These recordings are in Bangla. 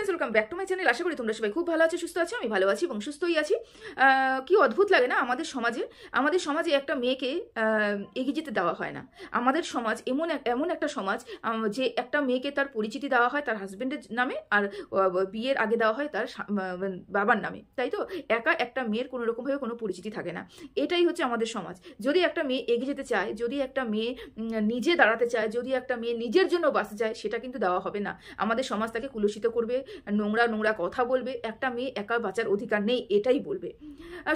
Friends, welcome back to my channel. আশা করি তোমরা সবাই খুব ভালো আছো, সুস্থ আছো। আমি ভালো আছি এবং সুস্থই আছি। কি অদ্ভুত লাগে না আমাদের সমাজে একটা মেয়েকে এগিয়ে যেতে দেওয়া হয় না। আমাদের সমাজ এমন একটা সমাজ যে একটা মেয়েকে তার পরিচিতি দেওয়া হয় তার হাজবেন্ডের নামে, আর বিয়ের আগে দেওয়া হয় তার বাবার নামে, তাই তো? একা একটা মেয়ের কোনো রকমভাবে কোনো পরিচিতি থাকে না। এটাই হচ্ছে আমাদের সমাজ। যদি একটা মেয়ে এগিয়ে যেতে চায়, যদি একটা মেয়ে নিজে দাঁড়াতে চায়, যদি একটা মেয়ে নিজের জন্য বাঁচতে চায়, সেটা কিন্তু দেওয়া হবে না। আমাদের সমাজ তাকে কুলুষিত করবে, নোংরা নোংরা কথা বলবে। একটা মেয়ে একা বাঁচার অধিকার নেই, এটাই বলবে।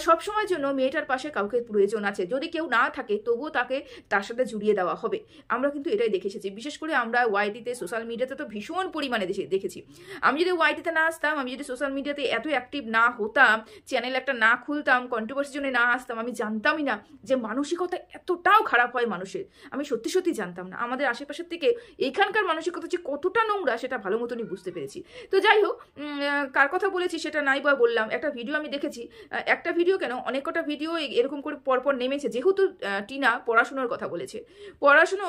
সবসময়ের জন্য মেয়েটার পাশে কাউকে প্রয়োজন আছে। যদি কেউ না থাকে তবুও তাকে তার সাথে জুড়িয়ে দেওয়া হবে। আমরা কিন্তু এটাই দেখে এসেছি। বিশেষ করে আমরা ওয়াইটিতে, সোশ্যাল মিডিয়াতে তো ভীষণ পরিমাণে দেখেছি। আমি যদি ওয়াইটিতে না আসতাম, আমি যদি সোশ্যাল মিডিয়াতে এত অ্যাক্টিভ না হতাম, চ্যানেল একটা না খুলতাম, কন্ট্রোভার্সির জন্য না আসতাম, আমি জানতামই না যে মানসিকতা এতটাও খারাপ হয় মানুষের। আমি সত্যি সত্যি জানতাম না। আমাদের আশেপাশের থেকে এইখানকার মানসিকতা যে কতটা নোংরা সেটা ভালো মতনই বুঝতে পেরেছি। তো যাই হোক, কার কথা বলেছি সেটা নাই বা বললাম। একটা ভিডিও আমি দেখেছি, একটা ভিডিও কেন, অনেক কটা ভিডিও এরকম করে পরপর নেমেছে। যেহেতু টিনা পড়াশোনার কথা বলেছে, পড়াশুনো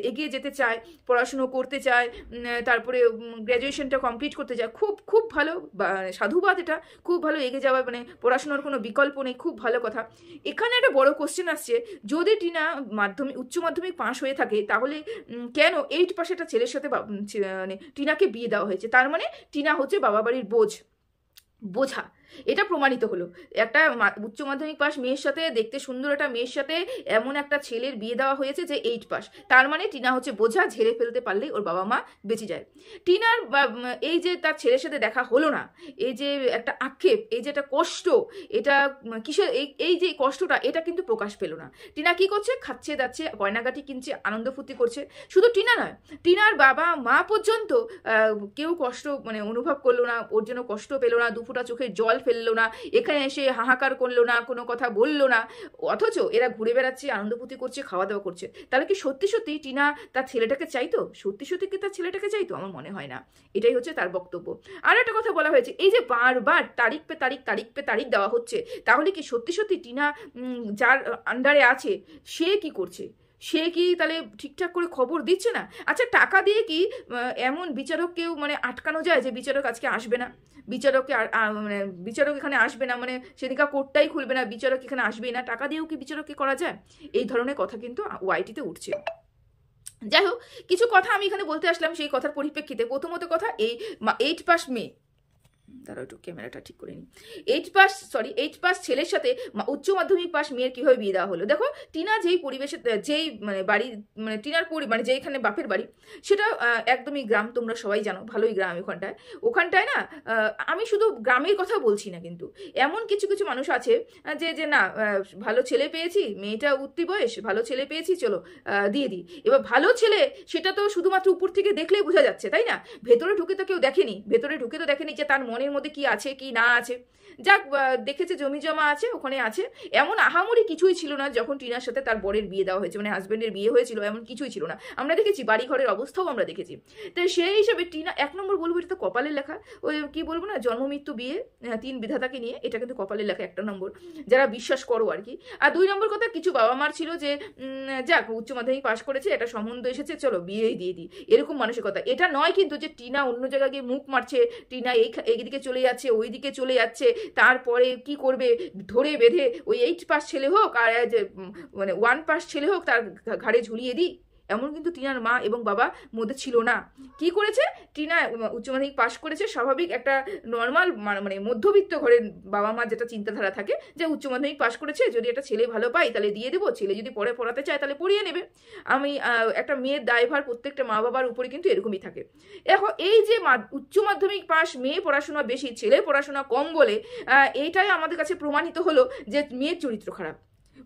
এগিয়ে যেতে চায়, পড়াশুনো করতে চায়, তারপরে গ্র্যাজুয়েশনটা কমপ্লিট করতে চায়। খুব খুব ভালো, সাধুবাদ। এটা খুব ভালো, এগিয়ে যাওয়া, মানে পড়াশোনার কোনো বিকল্প নেই, খুব ভালো কথা। এখানে একটা বড় কোশ্চেন আসছে, যদি টিনা উচ্চ মাধ্যমিক পাশ হয়ে থাকে, তাহলে কেন 8 পাশে একটা ছেলের সাথে মানে টিনাকে বিয়ে দেওয়া হয়েছে? তার মানে টিনা হচ্ছে বাবা বাড়ির বোঝা। এটা প্রমাণিত হলো। একটা উচ্চ মাধ্যমিক পাস মেয়ের সাথে, দেখতে সুন্দর একটা মেয়ের সাথে এমন একটা ছেলের বিয়ে দেওয়া হয়েছে যে 8 পাস। তার মানে টিনা হচ্ছে বোঝা, ঝেড়ে ফেলতে পারলেই ওর বাবা মা বেঁচে যায়। টিনার এই যে তার ছেলের সাথে দেখা হলো না, এই যে একটা আক্ষেপ, এই যে একটা কষ্ট, এটা কিসের, এই যে কষ্টটা, এটা কিন্তু প্রকাশ পেল না। টিনা কি করছে? খাচ্ছে যাচ্ছে, গয়নাগাটি কিনছে, আনন্দ ফুর্তি করছে। শুধু টিনা নয়, টিনার বাবা মা পর্যন্ত কেউ কষ্ট মানে অনুভব করলো না, ওর জন্য কষ্ট পেলো না, দুফোঁটা চোখের জল ফেললো না, এখানে এসে হাহাকার করলো না, কোনো কথা বললো না। অথচ এরা ঘুরে বেড়াচ্ছে, আনন্দ ফুর্তি করছে, খাওয়া দাওয়া করছে। তাহলে কি সত্যি সত্যি টিনা তার ছেলেটাকে চাইতো? সত্যি সত্যি কি তার ছেলেটাকে চাইতো? আমার মনে হয় না। এটাই হচ্ছে তার বক্তব্য। আর একটা কথা বলা হয়েছে, এই যে বারবার তারিখ পে তারিখ দেওয়া হচ্ছে, তাহলে কি সত্যি সত্যি টিনা যার আন্ডারে আছে সে কি করছে? সে কি তাহলে ঠিকঠাক করে খবর দিচ্ছে না? আচ্ছা, টাকা দিয়ে কি এমন বিচারককেও মানে আটকানো যায় যে বিচারক আজকে আসবে না, মানে বিচারক এখানে আসবে না, মানে সেদিনকার কোর্টটাই খুলবে না, বিচারক এখানে আসবেই না? টাকা দিয়েও কি বিচারককে করা যায়? এই ধরনের কথা কিন্তু ওয়াইটিতে উঠছে। যাই হোক, কিছু কথা আমি এখানে বলতে আসলাম। সেই কথার পরিপ্রেক্ষিতে প্রথমত কথা, এই 8 পাস মেয়ে, দাঁড়াও একটু ক্যামেরাটা ঠিক করে নি। 8 পাস ছেলের সাথে উচ্চ মাধ্যমিক পাস মেয়ের কিভাবে বিয়ে দেওয়া হলো? দেখো, টিনা যেই পরিবেশে, যেই মানে বাড়ি, মানে টিনার মানে যেখানে বাপের বাড়ি, সেটা একদমই গ্রাম। তোমরা সবাই জানো, ভালোই গ্রাম। ওখানটায় না, আমি শুধু গ্রামের কথা বলছি না, কিন্তু এমন কিছু কিছু মানুষ আছে যে না, ভালো ছেলে পেয়েছি, মেয়েটা উঠতি বয়স, ভালো ছেলে পেয়েছি, চলো দিয়ে দিই। এবার ভালো ছেলে, সেটা তো শুধুমাত্র উপর থেকে দেখলেই বোঝা যাচ্ছে, তাই না? ভেতরে ঢুকে তো কেউ দেখেনি, যে তার মনের মধ্যে কি আছে কি না আছে। যাক, দেখেছে জমি জমা আছে, ওখানে আছে। এমন আহামরি কিছুই ছিল না যখন টিনার সাথে তার বরের বিয়ে দেওয়া হয়েছে, মানে হাজবেন্ডের বিয়ে হয়েছিল, এমন কিছুই ছিল না। আমরা দেখেছি বাড়ি ঘরের অবস্থাও আমরা দেখেছি। তো সেই হিসাবে টিনা, 1 নম্বর বলবো, এটা তো কপালের লেখা। ওই কি বলবো না, জন্ম মৃত্যু বিয়ে, 3 বিধাতাকে নিয়ে, এটা কিন্তু কপালের লেখা 1 নম্বর, যারা বিশ্বাস করো আর কি। আর 2 নম্বর কথা, কিছু বাবা মার ছিল যে যাক, উচ্চ মাধ্যমিক পাশ করেছে, একটা সম্বন্ধ এসেছে, চলো বিয়েই দিয়ে দিই, এরকম মানসিকতা। এটা নয় কিন্তু যে টিনা অন্য জায়গায় গিয়ে মুখ মারছে, টিনা এইদিকে চলে যাচ্ছে, ওইদিকে চলে যাচ্ছে, তারপরে কি করবে, ধরে বেঁধে ওই 8 পাস ছেলে হোক আর মানে 1 পাস ছেলে হোক, তার ঘাড়ে ঝুলিয়ে দিই, এমন কিন্তু টিনার মা এবং বাবা মধ্যে ছিল না। কি করেছে? টিনা উচ্চ মাধ্যমিক পাশ করেছে, স্বাভাবিক একটা নর্মাল মানে মধ্যবিত্ত ঘরের বাবা মা যেটা চিন্তাধারা থাকে, যে উচ্চ মাধ্যমিক পাশ করেছে, যদি একটা ছেলে ভালো পাই তাহলে দিয়ে দেবো, ছেলে যদি পড়াতে চায় তাহলে পড়িয়ে নেবে। একটা মেয়ের দায়ভার প্রত্যেকটা মা বাবার উপরে কিন্তু এরকমই থাকে। এখন এই যে উচ্চ মাধ্যমিক পাশ, মেয়ে পড়াশোনা বেশি, ছেলে পড়াশোনা কম বলে, এইটাই আমাদের কাছে প্রমাণিত হলো যে মেয়ের চরিত্র খারাপ।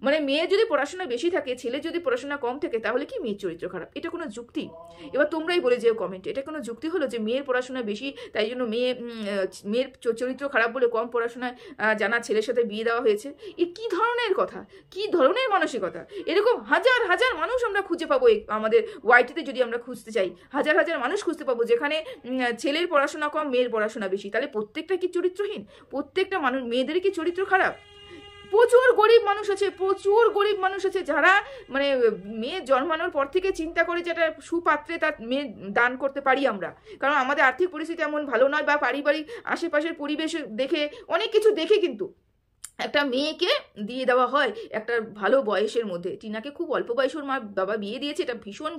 মানে মেয়ে যদি পড়াশোনা বেশি থাকে, ছেলে যদি পড়াশোনা কম থাকে, তাহলে কি মেয়ের চরিত্র খারাপ? এটা কোনো যুক্তি? এবার তোমরাই বলে যেও কমেন্টে, এটা কোনো যুক্তি হলো যে মেয়ের পড়াশোনা বেশি, তাই জন্য মেয়ের চরিত্র খারাপ বলে কম পড়াশোনায় জানা ছেলের সাথে বিয়ে দেওয়া হয়েছে? এ কি ধরনের কথা, কি ধরনের মানসিকতা? এরকম হাজার হাজার মানুষ আমরা খুঁজে পাবো আমাদের ওয়াইটিতে। যদি আমরা খুঁজতে চাই, হাজার হাজার মানুষ খুঁজতে পাবো যেখানে ছেলের পড়াশোনা কম, মেয়ের পড়াশোনা বেশি। তাহলে প্রত্যেকটা কি চরিত্রহীন? প্রত্যেকটা মেয়েদেরই কি চরিত্র খারাপ? প্রচুর গরিব মানুষ আছে, প্রচুর গরিব মানুষ আছে যারা মানে মেয়ে জন্মানোর পর থেকে চিন্তা করে যে একটা সুপাত্রে তার মেয়ে দান করতে পারি আমরা, কারণ আমাদের আর্থিক পরিস্থিতি এমন ভালো নয়, বা পারিবারিক আশেপাশের পরিবেশ দেখে অনেক কিছু দেখে কিন্তু একটা মেয়েকে দিয়ে দেওয়া হয় একটা ভালো বয়সের মধ্যে। টিনাকে খুব অল্প বয়সে ওর মা বাবা বিয়ে দিয়েছে, এটা ভীষণ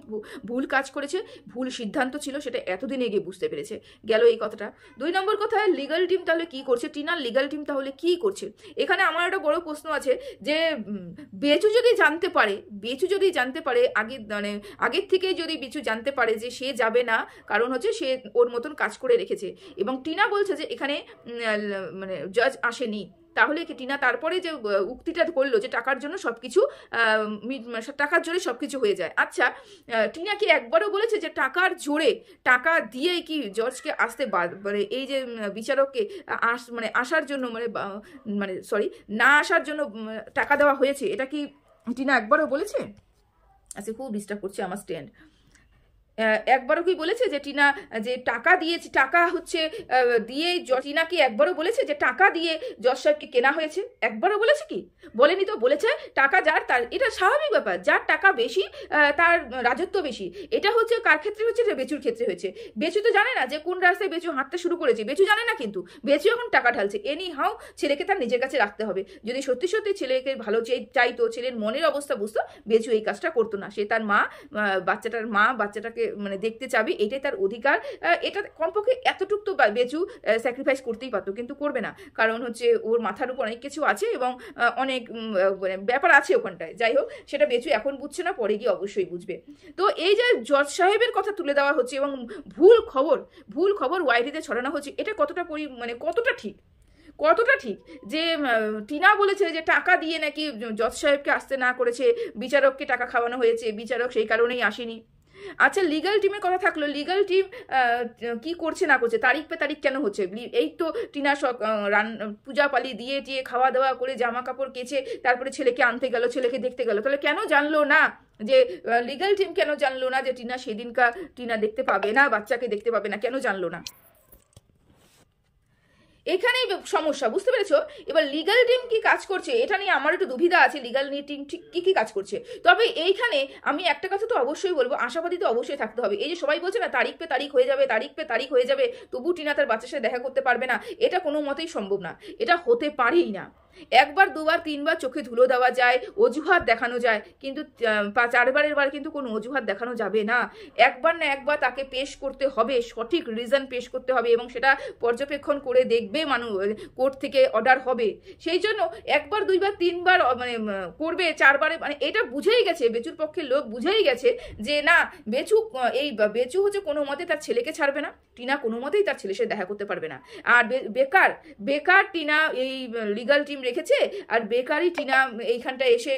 ভুল কাজ করেছে, ভুল সিদ্ধান্ত ছিল, সেটা এতদিনে গিয়ে বুঝতে পেরেছে। গেল এই কথাটা। 2 নম্বর কথা, লিগাল টিম তাহলে কি করছে, টিনার লিগাল টিম তাহলে কি করছে? এখানে আমার একটা বড় প্রশ্ন আছে যে বেচু যদি জানতে পারে আগে মানে আগের থেকে যদি বেচু জানতে পারে যে সে যাবে না, কারণ হচ্ছে সে ওর মতন কাজ করে রেখেছে, এবং টিনা বলছে যে এখানে মানে জাজ আসেনি, তাহলে কি টিনা তারপরে যে উক্তিটা করলো যে টাকার জন্য সবকিছু টাকার জোরে সবকিছু হয়ে যায়, আচ্ছা টিনা কি একবারও বলেছে যে টাকার জোরে, টাকা দিয়েই কি জর্জকে আসতে মানে এই যে বিচারককে মানে আসার জন্য মানে সরি না আসার জন্য টাকা দেওয়া হয়েছে, এটা কি টিনা একবারও বলেছে? আচ্ছা খুব ডিস্টার্ব করছে আমার স্ট্যান্ড। একবারও কি বলেছে যে টিনা যে টাকা দিয়েছে, টাকা হচ্ছে দিয়ে টিনা কি একবারও বলেছে যে টাকা দিয়ে জজ সাহেবকে কেনা হয়েছে? একবারও বলেছে কি? বলেনি তো। বলেছে টাকা যার তার, এটা স্বাভাবিক ব্যাপার, যার টাকা বেশি তার রাজত্ব বেশি। এটা হচ্ছে কার ক্ষেত্রে হচ্ছে? বেচুর ক্ষেত্রে হয়েছে। বেচু তো জানে না যে কোন রাস্তায় বেচু হাঁটতে শুরু করেছে, বেচু জানে না, কিন্তু বেচু এখন টাকা ঢালছে। এনি হাও ছেলেকে তার নিজের কাছে রাখতে হবে। যদি সত্যি সত্যি ছেলেকে ভালো চাইতো, ছেলের মনের অবস্থা বুঝতো, বেচু এই কাজটা করতো না। সে তার বাচ্চাটাকে মানে দেখতে চাবি, এটাই তার অধিকার। এটা কমপক্ষে এতটুকু তো বেচু স্যাক্রিফাইস করতেই পারতো, কিন্তু করবে না, কারণ হচ্ছে ওর মাথার উপর অনেক কিছু আছে এবং অনেক ব্যাপার আছে ওখানটায়। যাই হোক, সেটা বেচু এখন বুঝছে না, পরে গিয়ে অবশ্যই বুঝবে। তো এই যে জজ সাহেবের কথা তুলে দেওয়া হচ্ছে এবং ভুল খবর ওয়াইটিতে ছড়ানো হচ্ছে, এটা কতটা ঠিক যে টিনা বলেছে যে টাকা দিয়ে নাকি জজ সাহেবকে আসতে না করেছে, বিচারককে টাকা খাওয়ানো হয়েছে, বিচারক সেই কারণেই আসেনি। আচ্ছা লিগাল টিমের কথা থাকলো, লিগাল টিম কি করছে না করছে, তারিখ পে তারিখ কেন হচ্ছে? এই তো টিনা পূজা পালি দিয়ে খাওয়া দাওয়া করে জামা কাপড় কেচে তারপরে ছেলেকে আনতে গেল, ছেলেকে দেখতে গেল, তাহলে কেন জানলো না যে লিগাল টিম কেন জানলো না যে টিনা সেদিনকার টিনা দেখতে পাবে না, বাচ্চাকে দেখতে পাবে না, কেন জানলো না? এখানেই সমস্যা, বুঝতে পেরেছো? এবার লিগাল টিম কি কাজ করছে এটা নিয়ে আমার একটু দুবিধা আছে, লিগাল টিম ঠিক কি কাজ করছে। তবে এইখানে আমি একটা কথা তো অবশ্যই বলবো, আশাবাদী তো অবশ্যই থাকতে হবে। এই যে সবাই বলছে না তারিখ পে তারিখ হয়ে যাবে, তবু টিনা তার বাচ্চার সাথে দেখা করতে পারবে না, এটা কোনো মতেই সম্ভব না, এটা হতে পারেই না। একবার দুবার তিনবার চোখে ধুলো দেওয়া যায়, অজুহাত দেখানো যায়, কিন্তু 4বারের বার কিন্তু কোনো অজুহাত দেখানো যাবে না। একবার না একবার তাকে পেশ করতে হবে, সঠিক রিজন পেশ করতে হবে, এবং সেটা পর্যবেক্ষণ করে দেখবে মানুষ, কোর্ট থেকে অর্ডার হবে। সেই জন্য একবার দুইবার তিনবার মানে করবে, 4বারে মানে এটা বুঝেই গেছে, বেচুর পক্ষের লোক বুঝেই গেছে যে না বেচু হচ্ছে কোনো মতে তার ছেলেকে ছাড়বে না, টিনা কোনো মতেই তার ছেলের সাথে দেখা করতে পারবে না। আর বেকার টিনা এই লিগাল টিম রেখেছে, আর বেকারই টিনা এইখানটা এসে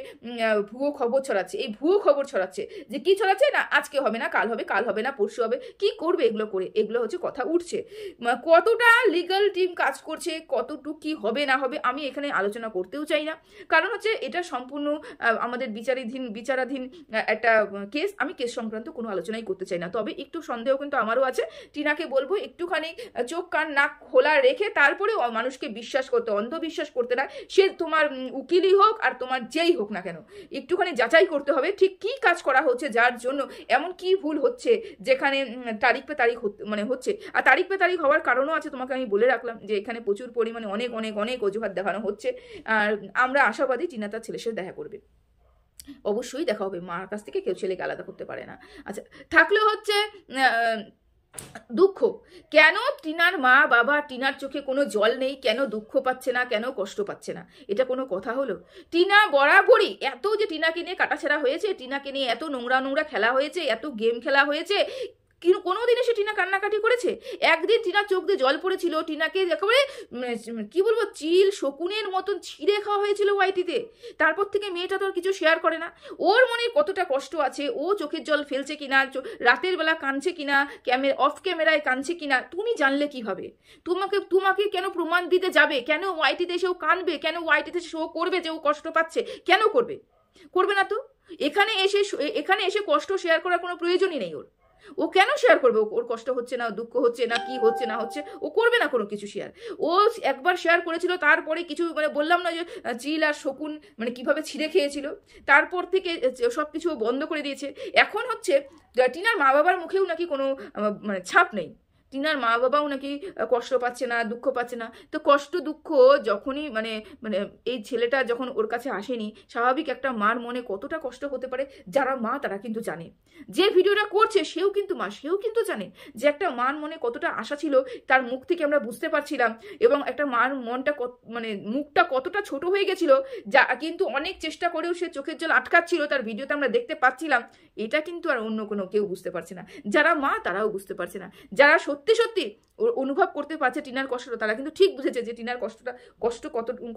ভুয়ো খবর ছড়াচ্ছে। এই ভুয়ো খবর ছড়াচ্ছে যে কি ছড়াচ্ছে না, আজকে হবে না, কাল হবে না, পরশু হবে, কি করবে এগুলো করে? এগুলো হচ্ছে কথা উঠছে। কতটা লিগাল টিম কাজ করছে, কতটুকু কি হবে না হবে আমি এখানে আলোচনা করতেও চাই না, কারণ হচ্ছে এটা সম্পূর্ণ আমাদের বিচারাধীন একটা কেস। আমি কেস সংক্রান্ত কোনো আলোচনাই করতে চাই না। তবে একটু সন্দেহ কিন্তু আমারও আছে। টিনাকে বলবো একটুখানি চোখ কান নাক খোলা রেখে তারপরে মানুষকে বিশ্বাস করতে, অন্ধবিশ্বাস করতে না। সে তোমার উকিলই হোক আর তোমার যেই হোক না কেন, একটুখানি যাচাই করতে হবে ঠিক কি কাজ করা হচ্ছে, যার জন্য এমন কি ভুল হচ্ছে যেখানে তারিখ পে তারিখ হচ্ছে। আর তারিখ পে তারিখ হওয়ার কারণও আছে, তোমাকে আমি বলে রাখলাম যে এখানে প্রচুর পরিমাণে অনেক অজুহাত দেখানো হচ্ছে। আর আমরা আশাবাদী টিনা তার ছেলের সাথে দেখা করবে, অবশ্যই দেখা হবে। মার কাছ থেকে কেউ ছেলেকে আলাদা করতে পারে না। আচ্ছা থাকলে হচ্ছে দুঃখ, কেন টিনার মা বাবা টিনার চোখে কোনো জল নেই, কেন দুঃখ পাচ্ছে না, কেন কষ্ট পাচ্ছে না? এটা কোনো কথা হলো? টিনা বরাবরই এত যে টিনাকে নিয়ে কাটাছেড়া হয়েছে, টিনাকে নিয়ে এত নোংরা খেলা হয়েছে, এত গেম খেলা হয়েছে, কিন্তু কোনোদিনে সে টিনা কান্নাকাটি করেছে? একদিন টিনার চোখ দিয়ে জল পড়েছিল, টিনাকে একেবারে কি বলবো চিল শকুনের মতন ছিঁড়ে খাওয়া হয়েছিল ওয়াইটিতে। তারপর থেকে মেয়েটা তো আর কিছু শেয়ার করে না। ওর মনে কতটা কষ্ট আছে, ও চোখের জল ফেলছে কিনা, রাতের বেলা কাঁদছে কিনা, অফ ক্যামেরায় কাঁদছে কিনা, তুমি জানলে কিভাবে? তোমাকে কেন প্রমাণ দিতে যাবে? কেন ওয়াইটিতে এসে ও কাঁদবে? কেন ওয়াইটিতে শো করবে যে ও কষ্ট পাচ্ছে? কেন করবে না তো? এখানে এসে কষ্ট শেয়ার করার কোনো প্রয়োজনই নেই ওর। ও কেন শেয়ার করবে? ওর কষ্ট হচ্ছে না, দুঃখ হচ্ছে না, কি হচ্ছে না হচ্ছে, ও করবে না কোনো কিছু শেয়ার। ও একবার শেয়ার করেছিল, তারপরে কিছু মানে বললাম না যে চিল আর শকুন মানে কিভাবে ছিঁড়ে খেয়েছিল, তারপর থেকে সব কিছু বন্ধ করে দিয়েছে। এখন হচ্ছে টিনার মা বাবার মুখেও নাকি কোনো মানে ছাপ নেই, টিনার মা বাবাও নাকি কষ্ট পাচ্ছে না, দুঃখ পাচ্ছে না। তো কষ্ট দুঃখ যখনই মানে মানে এই ছেলেটা যখন ওর কাছে আসেনি, স্বাভাবিক একটা মার মনে কতটা কষ্ট হতে পারে, যারা মা তারা কিন্তু জানে। যে ভিডিওটা করছে সেও কিন্তু মা, সেও কিন্তু জানে যে একটা মার মনে কতটা আশা ছিল, তার মুখ থেকে আমরা বুঝতে পারছিলাম। এবং একটা মার মনটা মানে মুখটা কতটা ছোট হয়ে গেছিল, যা কিন্তু অনেক চেষ্টা করেও সে চোখের জল আটকাচ্ছিল, তার ভিডিওতে আমরা দেখতে পাচ্ছিলাম। এটা কিন্তু আর অন্য কোনো কেউ বুঝতে পারছে না, যারা মা তারাও বুঝতে পারছে না। যারা সত্যি সত্যি অনুভব করতে পারছে টিনার কষ্টটা, তারা কিন্তু ঠিক বুঝেছে যে টিনার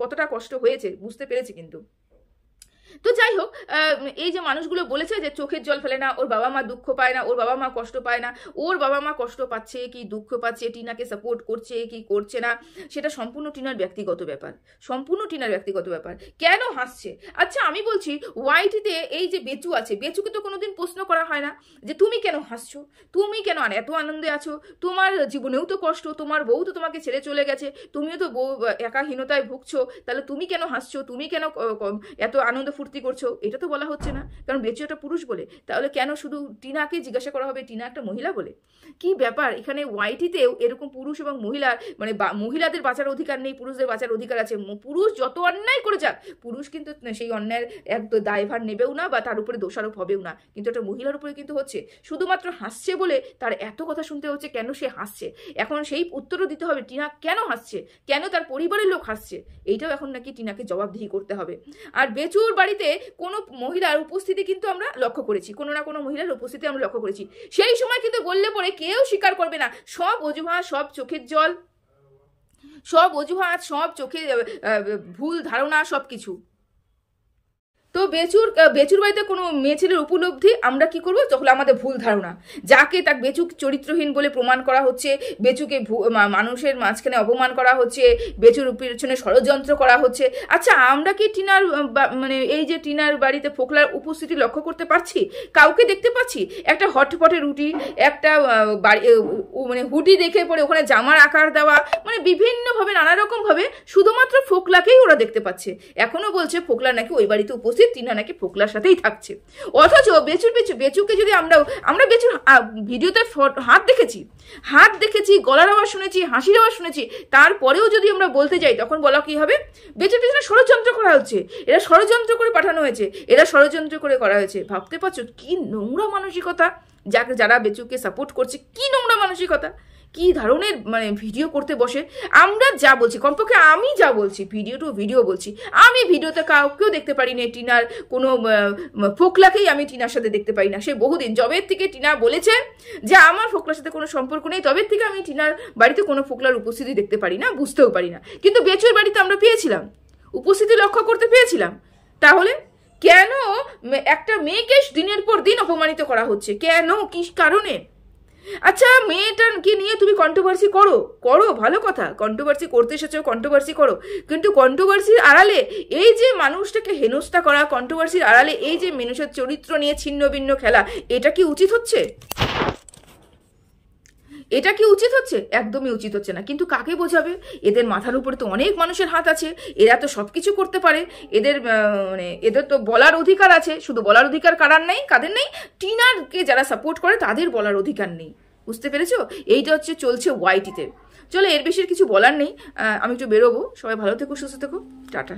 কতটা কষ্ট হয়েছে, বুঝতে পেরেছে কিন্তু। তো যাই হোক, এই যে মানুষগুলো বলেছে যে চোখের জল ফেলে না, ওর বাবা মা দুঃখ পায় না, ওর বাবা মা কষ্ট পায় না, ওর বাবা মা কষ্ট পাচ্ছে কি দুঃখ পাচ্ছে, টিনাকে সাপোর্ট করছে কি করছে না, সেটা সম্পূর্ণ টিনার ব্যক্তিগত ব্যাপার, সম্পূর্ণ টিনার ব্যক্তিগত ব্যাপার। কেন হাসছে? আচ্ছা আমি বলছি, ওয়াইটিতে এই যে বেচু আছে, বেচুকে তো কোনোদিন প্রশ্ন করা হয় না যে তুমি কেন হাসছো, তুমি কেন এত আনন্দে আছো, তোমার জীবনেও তো কষ্ট, তোমার বউ তো তোমাকে ছেড়ে চলে গেছে, তুমিও তো বউ একাহীনতায় ভুগছো, তাহলে তুমি কেন হাসছো, তুমি কেন এত আনন্দ ফুর্তি করছো? এটা তো বলা হচ্ছে না, কারণ বেচু একটা পুরুষ বলে। তাহলে কেন শুধু টিনাকে জিজ্ঞাসা করা হবে, টিনা একটা মহিলা বলে? কি ব্যাপার? এখানে ওয়াইটিতেও এরকম পুরুষ এবং মহিলার মানে মহিলাদের বাঁচার অধিকার নেই, পুরুষদের বাঁচার অধিকার আছে। পুরুষ যত অন্যায় করে যাক, পুরুষ কিন্তু সেই অন্যায়ের এক দায়ভার নেবেও না বা তার উপরে দোষারোপ হবেও না, কিন্তু একটা মহিলার উপরে কিন্তু হচ্ছে। শুধুমাত্র হাসছে বলে তার এত কথা শুনতে হচ্ছে, কেন সে হাসছে? এখন সেই উত্তরও দিতে হবে, টিনা কেন হাসছে, কেন তার পরিবারের লোক হাসছে, এইটাও এখন নাকি টিনাকে জবাবদিহি করতে হবে। আর বেচুর বাড়িতে কোনো মহিলার উপস্থিতি কিন্তু আমরা লক্ষ্য করেছি, কোনো না কোনো মহিলার উপস্থিতি আমরা লক্ষ্য করেছি। সেই সময় কিন্তু বললে পরে কেউ স্বীকার করবে না, সব অজুহাত, সব চোখের জল, সব অজুহাত, সব চোখে ভুল ধারণা, সব কিছু। তো বেচুর বাড়িতে কোনো মেয়ে ছেলের উপলব্ধি আমরা কি করবো? তখন আমাদের ভুল ধারণা, যাকে তার বেচু চরিত্রহীন বলে প্রমাণ করা হচ্ছে, বেচুকে মানুষের মাঝখানে অপমান করা হচ্ছে, বেচুর পেছনে ষড়যন্ত্র করা হচ্ছে। আচ্ছা আমরা কি টিনার মানে এই যে টিনার বাড়িতে ফোকলার উপস্থিতি লক্ষ্য করতে পারছি? কাউকে দেখতে পাচ্ছি? একটা হটপটে রুটি, একটা মানে হুডি দেখে পরে ওখানে জামার আকার দেওয়া, মানে বিভিন্নভাবে নানা রকম ভাবে শুধুমাত্র ফোকলাকেই ওরা দেখতে পাচ্ছে। এখনো বলছে ফোকলা নাকি ওই বাড়িতে উপস্থিত, টিনা নাকি ফোকলার সাথেই থাকছে। অথচ বেচুকে যদি আমরা বেচুর ভিডিওতে হাত দেখেছি, গলার আওয়াজ শুনেছি, হাসির আওয়াজ শুনেছি, তারপরেও যদি আমরা বলতে যাই তখন বলা কি হবে? বেচুর পেছনে ষড়যন্ত্র করা হচ্ছে, এরা ষড়যন্ত্র করে পাঠানো হয়েছে, এরা ষড়যন্ত্র করে করা হয়েছে। ভাবতে পারছো কি নোংরা মানসিকতা? যারা বেচুকে সাপোর্ট করছে, কি নোংরা মানসিকতা, কি ধরনের মানে ভিডিও করতে বসে। আমরা যা বলছি, কমপক্ষে আমি যা বলছি, ভিডিও বলছি, আমি ভিডিওতে কাউকেও দেখতে পারি না টিনার কোনো ফোকলাকেই আমি টিনার সাথে দেখতে পাই না। সে বহুদিন জবের থেকে টিনা বলেছে যে আমার ফোকলার সাথে কোনো সম্পর্ক নেই, তবের থেকে আমি টিনার বাড়িতে কোনো ফোকলার উপস্থিতি দেখতে পারি না, বুঝতেও পারি না। কিন্তু বেচুর বাড়িতে আমরা পেয়েছিলাম, উপস্থিতি লক্ষ্য করতে পেয়েছিলাম। তাহলে কেন একটা মেয়েকে দিনের পর দিন অপমানিত করা হচ্ছে? কেন? কি কারণে? আচ্ছা মেয়েটাকে নিয়ে তুমি কন্ট্রোভার্সি করো, ভালো কথা, কন্ট্রোভার্সি করতে এসেছো, কন্ট্রোভার্সি করো, কিন্তু কন্ট্রোভার্সির আড়ালে এই যে মানুষটাকে হেনস্থা করা, কন্ট্রোভার্সির আড়ালে এই যে মানুষের চরিত্র নিয়ে ছিন্ন ভিন্ন খেলা, এটা কি উচিত হচ্ছে? এটা কি উচিত হচ্ছে? একদমই উচিত হচ্ছে না। কিন্তু কাকে বোঝাবে? এদের মাথার উপরে তো অনেক মানুষের হাত আছে, এরা তো সবকিছু করতে পারে, এদের তো বলার অধিকার আছে। শুধু বলার অধিকার কাদের নেই? টিনারকে যারা সাপোর্ট করে তাদের বলার অধিকার নেই। বুঝতে পেরেছো? এইটা হচ্ছে চলছে ওয়াইটিতে। চলো এর বেশি কিছু বলার নেই, আমি একটু বেরোবো। সবাই ভালো থেকো, সুস্থ থেকো, টাটা।